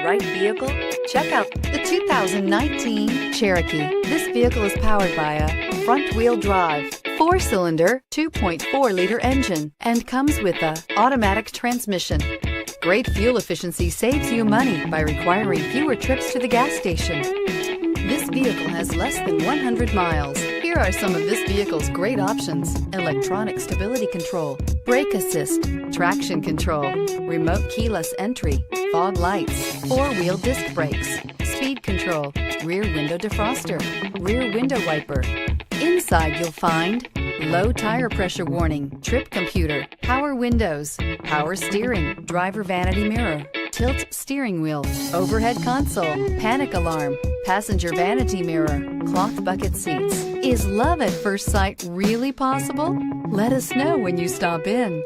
right vehicle? Check out the 2019 Cherokee. This vehicle is powered by a front-wheel drive, 4-cylinder, 2.4-liter engine, and comes with a automatic transmission. Great fuel efficiency saves you money by requiring fewer trips to the gas station. This vehicle has less than 100 miles. Here are some of this vehicle's great options: electronic stability control, brake assist, traction control, remote keyless entry, fog lights, 4-wheel disc brakes, speed control, rear window defroster, rear window wiper. Inside you'll find low tire pressure warning, trip computer, power windows, power steering, driver vanity mirror, tilt steering wheel, overhead console, panic alarm, passenger vanity mirror, cloth bucket seats. Is love at first sight really possible? Let us know when you stop in.